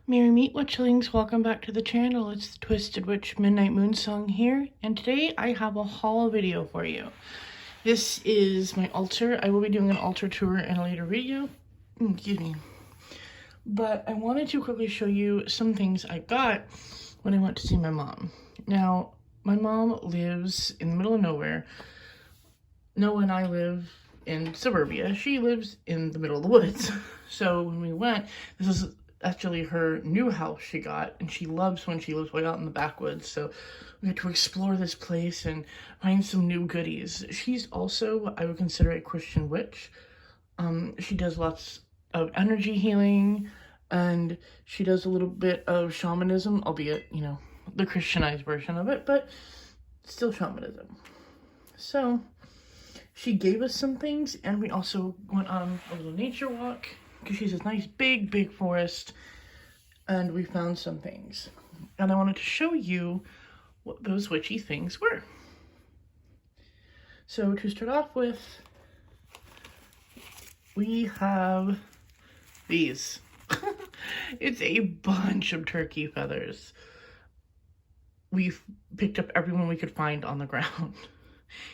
Merry Meet Witchlings, welcome back to the channel. It's the Twisted Witch Midnight Moon Song here, and today I have a haul video for you. This is my altar. I will be doing an altar tour in a later video. Excuse me. But I wanted to quickly show you some things I got when I went to see my mom. Now, my mom lives in the middle of nowhere. Noah and I live in suburbia. She lives in the middle of the woods. So when we went, this is actually her new house she got, and she loves when she lives way out in the backwoods. So we had to explore this place and find some new goodies. She's also, I would consider, a Christian witch. She does lots of energy healing, and she does a little bit of shamanism, albeit, you know, the Christianized version of it, but still shamanism. So she gave us some things, and we also went on a little nature walk because she has this nice big forest, and we found some things. And I wanted to show you what those witchy things were. So to start off with, we have these. It's a bunch of turkey feathers. We've picked up every one we could find on the ground.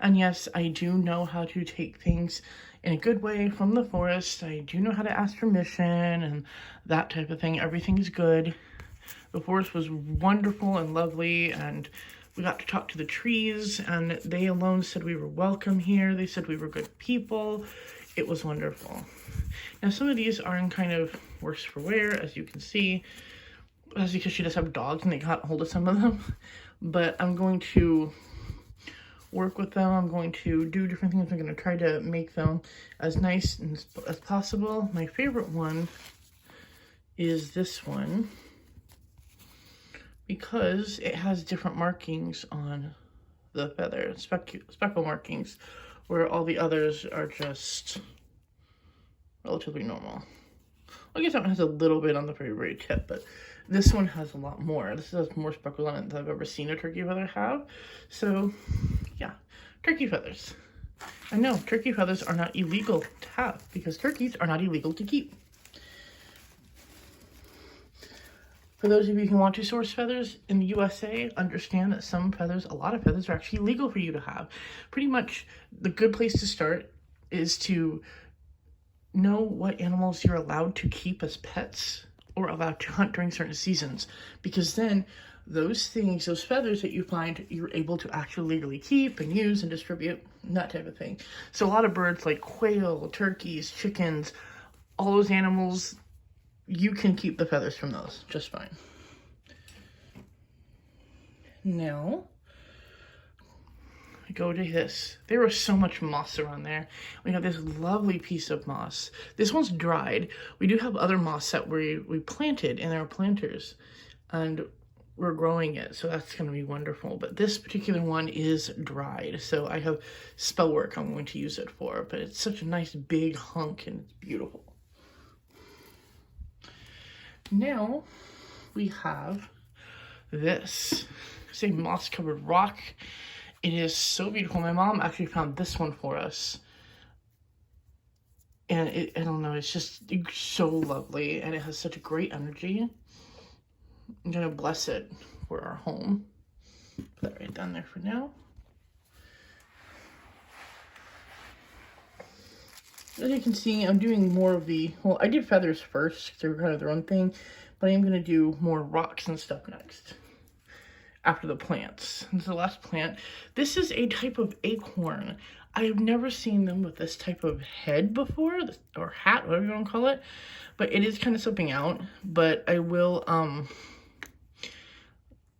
And yes, I do know how to take things in a good way from the forest. I do know how to ask permission and that type of thing. Everything is good. The forest was wonderful and lovely, and we got to talk to the trees, and they alone said we were welcome here. They said we were good people. It was wonderful. Now, some of these are in kind of worse for wear, as you can see. That's because she does have dogs and they got hold of some of them. But I'm going to work with them. I'm going to do different things. I'm going to try to make them as nice as possible. My favorite one is this one because it has different markings on the feather, speckle markings, where all the others are just relatively normal. I guess that one has a little bit on the very tip, but this one has a lot more. This has more speckles on it than I've ever seen a turkey feather have. So, yeah, turkey feathers. I know, turkey feathers are not illegal to have because turkeys are not illegal to keep. For those of you who want to source feathers in the USA, understand that some feathers, a lot of feathers, are actually legal for you to have. Pretty much the good place to start is to know what animals you're allowed to keep as pets or allowed to hunt during certain seasons, because then those things, those feathers that you find, you're able to actually legally keep and use and distribute, and that type of thing. So a lot of birds like quail, turkeys, chickens, all those animals, you can keep the feathers from those just fine. Now, go to this. There was so much moss around there. We have this lovely piece of moss. This one's dried. We do have other moss that we planted in our planters, and we're growing it, so that's going to be wonderful. But this particular one is dried, so I have spell work I'm going to use it for, but it's such a nice big hunk and it's beautiful. Now we have this. It's a moss covered rock. It is so beautiful. My mom actually found this one for us. And I don't know, it's just so lovely. And it has such a great energy. I'm going to bless it for our home. Put that right down there for now. As you can see, I'm doing more of the, well, I did feathers first because they were kind of their own thing. But I am going to do more rocks and stuff next, after the plants. This is the last plant. This is a type of acorn. I have never seen them with this type of head before, or hat, whatever you want to call it. But it is kind of slipping out. But I will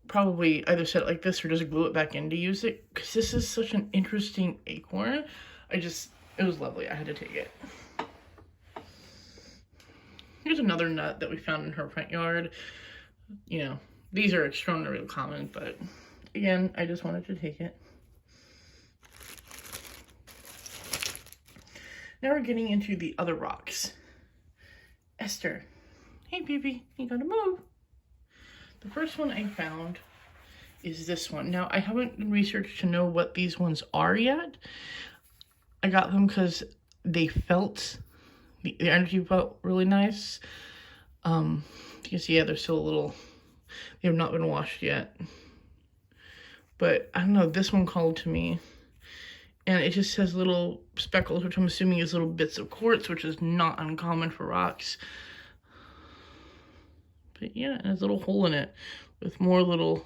probably either set it like this or just glue it back in to use it, because this is such an interesting acorn. It was lovely. I had to take it. Here's another nut that we found in her front yard. You know, these are extraordinarily common, but again, I just wanted to take it. Now we're getting into the other rocks. Esther. Hey, baby, you gotta move. The first one I found is this one. Now, I haven't researched to know what these ones are yet. I got them because they felt, the energy felt really nice. You can see, yeah, they're still a little, they have not been washed yet. But I don't know, this one called to me. And it just has little speckles, which I'm assuming is little bits of quartz, which is not uncommon for rocks. But yeah, it has a little hole in it with more little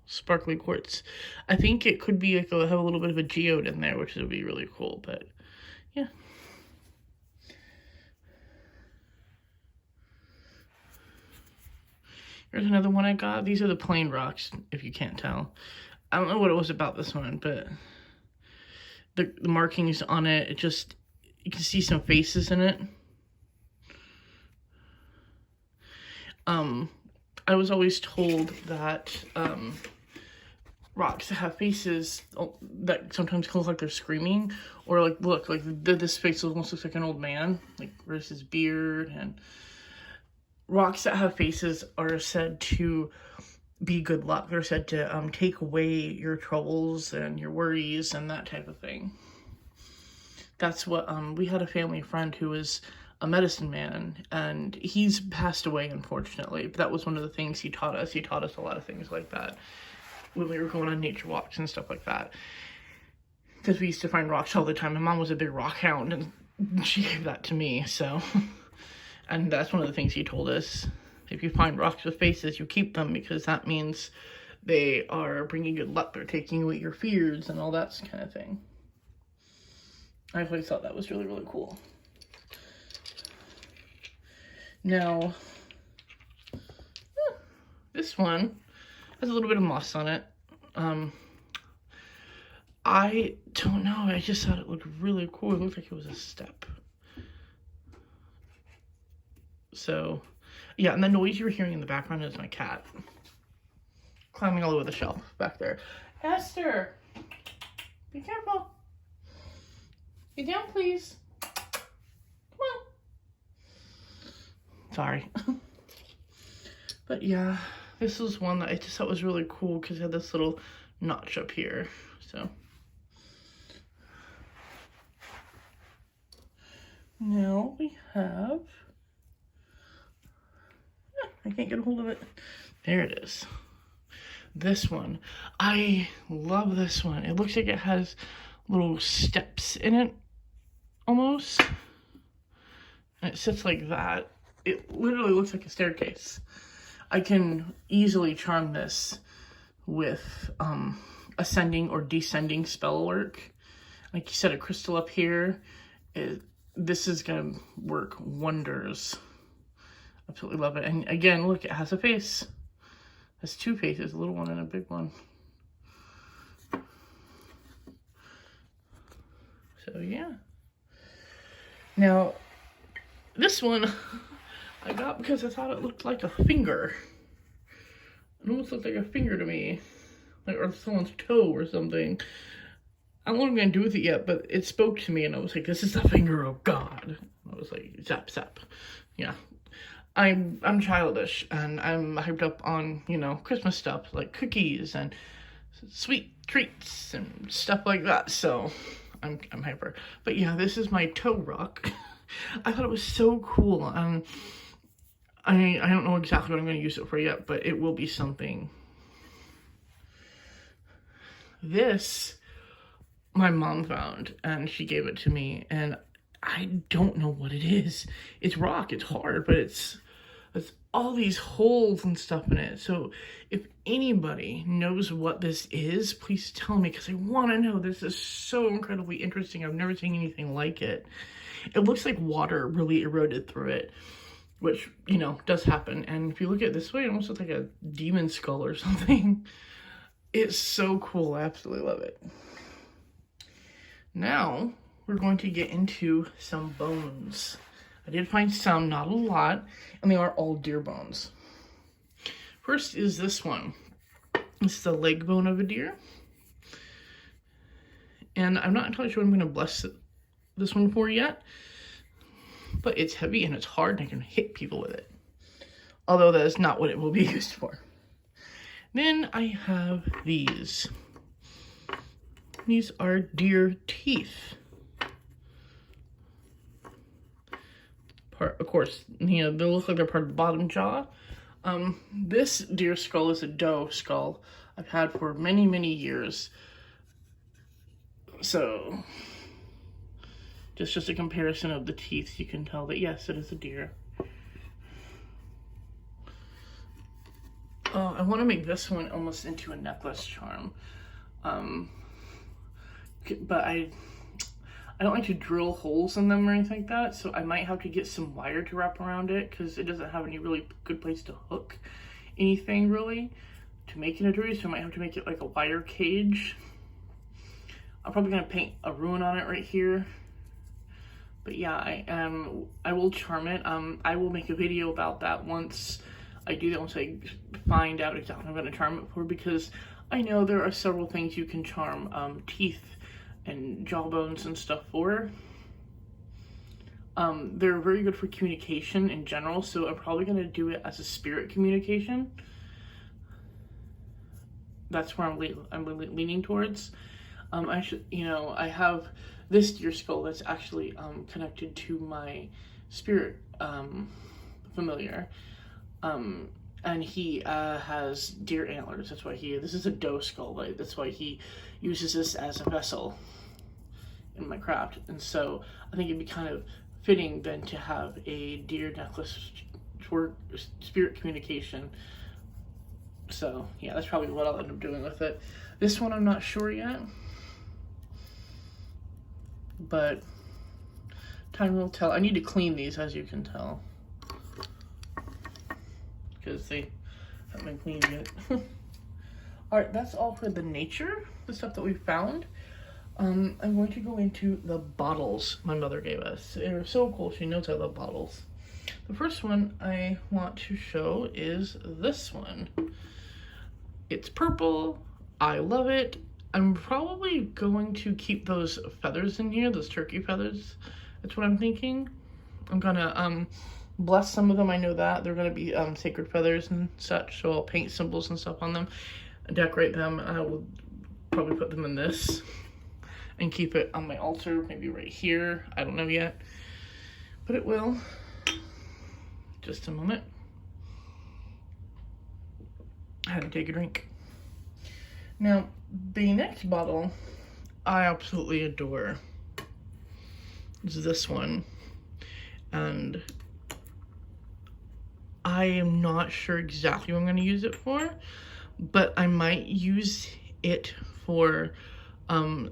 sparkly quartz. I think it could be like have a little bit of a geode in there, which would be really cool. But yeah. Here's another one I got. These are the plain rocks, if you can't tell. I don't know what it was about this one, but the markings on it, it just, you can see some faces in it. I was always told that rocks that have faces that sometimes look like they're screaming, or like, look, like this face almost looks like an old man, like where's his beard. And rocks that have faces are said to be good luck. They're said to take away your troubles and your worries and that type of thing. That's what, we had a family friend who was a medicine man, and he's passed away, unfortunately. But that was one of the things he taught us. He taught us a lot of things like that when we were going on nature walks and stuff like that. Because we used to find rocks all the time. My mom was a big rock hound, and she gave that to me, so. And that's one of the things he told us. If you find rocks with faces, you keep them, because that means they are bringing good luck. They're taking away your fears and all that kind of thing. I always thought that was really, really cool. Now, this one has a little bit of moss on it. I don't know. I just thought it looked really cool. It looked like it was a step. So, yeah, and the noise you were hearing in the background is my cat climbing all over the shelf back there. Esther, be careful. Get down, please. Come on. Sorry. But yeah, this was one that I just thought was really cool because it had this little notch up here. So now we have, I can't get a hold of it. There it is. This one. I love this one. It looks like it has little steps in it, almost. And it sits like that. It literally looks like a staircase. I can easily charm this with ascending or descending spell work. Like you said, a crystal up here. This is gonna work wonders. Absolutely love it. And again, look, it has a face. It has two faces, a little one and a big one. So yeah. Now, this one I got because I thought it looked like a finger. It almost looked like a finger to me. Like, or someone's toe or something. I don't know what I'm going to do with it yet, but it spoke to me and I was like, this is the finger of God. I was like, zap, zap. Yeah. I'm childish and I'm hyped up on, you know, Christmas stuff like cookies and sweet treats and stuff like that. So I'm hyper. But yeah, this is my toe rock. I thought it was so cool. And I don't know exactly what I'm going to use it for yet, but it will be something. This, my mom found, and she gave it to me, and I don't know what it is. It's rock, it's hard, but it's all these holes and stuff in it. So if anybody knows what this is, please tell me, because I want to know. This is so incredibly interesting. I've never seen anything like it. It looks like water really eroded through it, which, you know, does happen. And if you look at it this way, it almost looks like a demon skull or something. It's so cool. I absolutely love it. Now, we're going to get into some bones. I did find some, not a lot, and they are all deer bones. First is this one. This is the leg bone of a deer. And I'm not entirely sure what I'm going to bless this one for yet. But it's heavy and it's hard and I can hit people with it. Although that is not what it will be used for. Then I have these. These are deer teeth. part, of course, you know, they look like they're part of the bottom jaw. This deer skull is a doe skull I've had for many, many years. So, just a comparison of the teeth, you can tell that yes, it is a deer. I want to make this one almost into a necklace charm. But I don't like to drill holes in them or anything like that, so I might have to get some wire to wrap around it, because it doesn't have any really good place to hook anything really to make it a jewelry, so I might have to make it like a wire cage. I'm probably going to paint a rune on it right here. But yeah, I will charm it. I will make a video about that once I do that, once I find out exactly what I'm going to charm it for, because I know there are several things you can charm teeth and jawbones and stuff for. They're very good for communication in general, so I'm probably going to do it as a spirit communication. That's where I'm leaning towards. I have this deer skull that's actually connected to my spirit familiar. And he has deer antlers. That's why this is a doe skull. Right? That's why he uses this as a vessel in my craft. And so I think it'd be kind of fitting then to have a deer necklace for spirit communication. So yeah, that's probably what I'll end up doing with it. This one I'm not sure yet, but time will tell. I need to clean these, as you can tell, because they haven't been cleaned yet. Alright, that's all for the nature, the stuff that we found. I'm going to go into the bottles my mother gave us. They're so cool. She knows I love bottles. The first one I want to show is this one. It's purple. I love it. I'm probably going to keep those feathers in here, those turkey feathers. That's what I'm thinking. I'm gonna bless some of them. I know that they're gonna be sacred feathers and such, so I'll paint symbols and stuff on them, decorate them. I will probably put them in this and keep it on my altar, maybe right here. I don't know yet, but it will. Just a moment. I had to take a drink. Now, the next bottle I absolutely adore is this one, and I am not sure exactly what I'm going to use it for, but I might use it for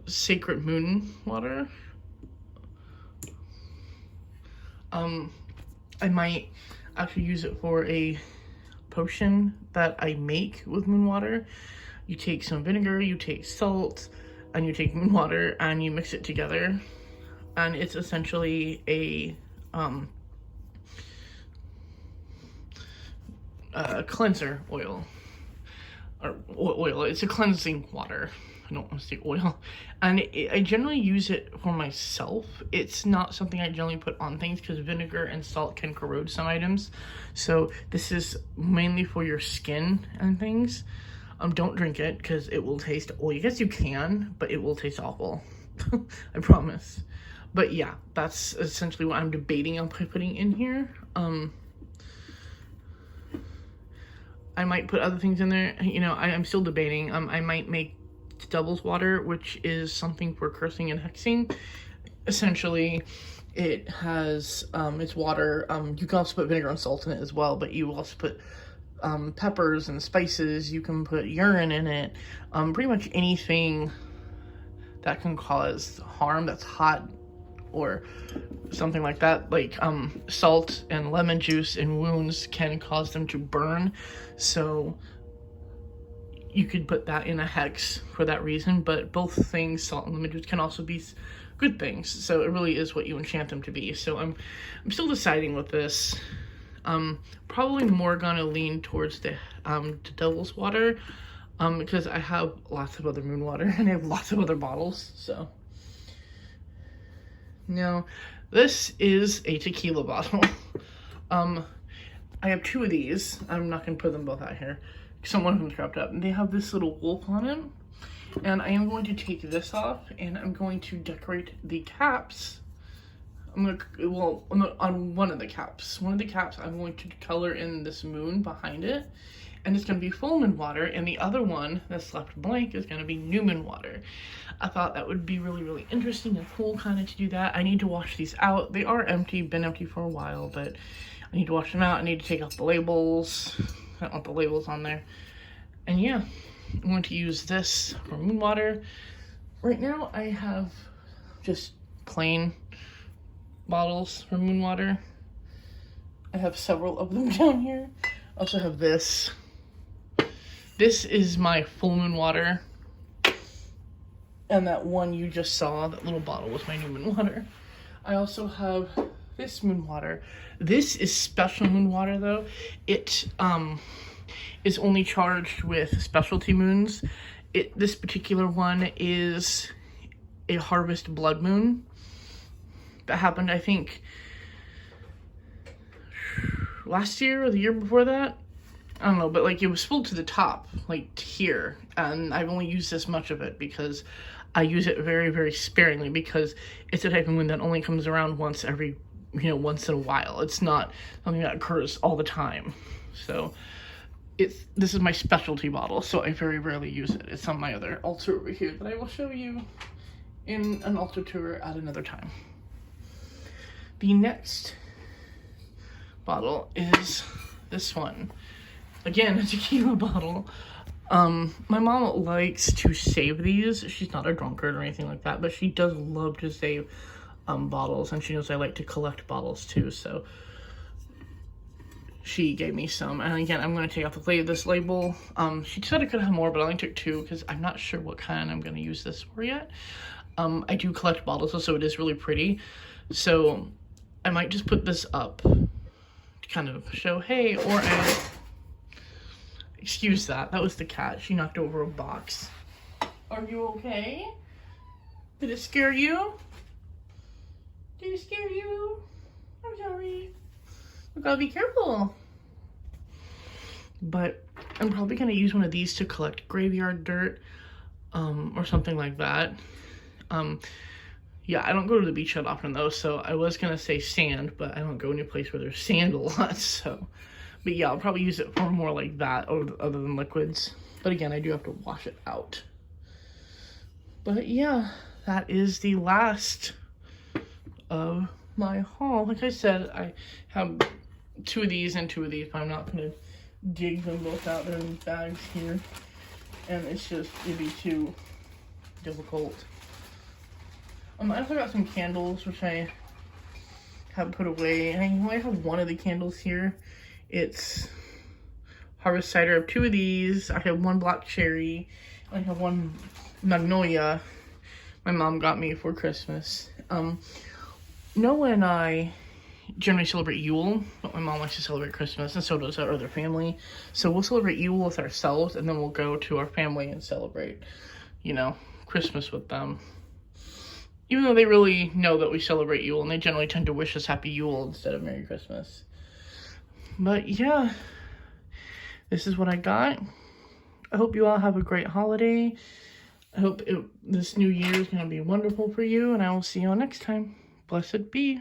sacred moon water. I might actually use it for a potion that I make with moon water. You take some vinegar, you take salt, and you take moon water, and you mix it together, and it's essentially a cleanser oil, or oil. It's a cleansing water. I don't want to say oil. And I generally use it for myself. It's not something I generally put on things, because vinegar and salt can corrode some items. So this is mainly for your skin and things. Don't drink it, because it will taste, well, I guess you can, but it will taste awful. I promise. But yeah, that's essentially what I'm debating on putting in here. I might put other things in there. You know, I'm still debating. I might make devil's water, which is something for cursing and hexing. Essentially, it has, it's water. You can also put vinegar and salt in it as well, but you also put peppers and spices. You can put urine in it. Pretty much anything that can cause harm that's hot or something like that, like salt and lemon juice in wounds can cause them to burn. So you could put that in a hex for that reason, but both things, salt and lemon juice, can also be good things. So it really is what you enchant them to be. So I'm still deciding with this. Probably more gonna lean towards the devil's water, because I have lots of other moon water and I have lots of other bottles. So now this is a tequila bottle. I have two of these. I'm not gonna put them both out here, because one of them's wrapped up, and they have this little wolf on it. And I am going to take this off, and I'm going to decorate the caps I'm gonna, well, on one of the caps. One of the caps, I'm going to color in this moon behind it, and it's gonna be full moon water, and the other one that's left blank is gonna be new moon water. I thought that would be really, really interesting and cool kind of to do that. I need to wash these out. They are empty, been empty for a while, but I need to wash them out. I need to take out the labels. I don't want the labels on there. And yeah, I'm going to use this for moon water. Right now I have just plain bottles for moon water. I have several of them down here. I also have this. This is my full moon water. And that one you just saw, that little bottle, was my new moon water. I also have this moon water. This is special moon water though. It is only charged with specialty moons. This particular one is a harvest blood moon. That happened, I think, last year or the year before that. I don't know, but like it was full to the top, like here. And I've only used this much of it because I use it very, very sparingly, because it's a type of moon that only comes around once every, once in a while. It's not something that occurs all the time. So this is my specialty bottle, so I very rarely use it. It's on my other altar over here that I will show you in an altar tour at another time. The next bottle is this one. Again, a tequila bottle. My mom likes to save these. She's not a drunkard or anything like that, but she does love to save bottles, and she knows I like to collect bottles too, so she gave me some. And again, I'm going to take off this label. She said I could have more, but I only took 2 because I'm not sure what kind I'm going to use this for yet. I do collect bottles, so it is really pretty. So I might just put this up to kind of show, hey, or excuse that. That was the cat. She knocked over a box. Are you okay? Did it scare you? Did it scare you? I'm sorry. We gotta be careful. But I'm probably gonna use one of these to collect graveyard dirt, or something like that. Yeah, I don't go to the beach that often though, so I was gonna say sand, but I don't go any place where there's sand a lot, so. But yeah, I'll probably use it for more like that, other than liquids. But again, I do have to wash it out. But yeah, that is the last of my haul. Like I said, I have 2 of these and 2 of these, but I'm not gonna dig them both out. They're in bags here, and it'd be too difficult. I also got some candles, which I have put away. I only have one of the candles here. It's harvest cider. I have 2 of these. I have 1 black cherry. I have 1 magnolia my mom got me for Christmas. Noah and I generally celebrate Yule, but my mom likes to celebrate Christmas, and so does our other family. So we'll celebrate Yule with ourselves, and then we'll go to our family and celebrate, Christmas with them. Even though they really know that we celebrate Yule, and they generally tend to wish us Happy Yule instead of Merry Christmas. But yeah, this is what I got. I hope you all have a great holiday. I hope this new year is going to be wonderful for you, and I will see you all next time. Blessed be.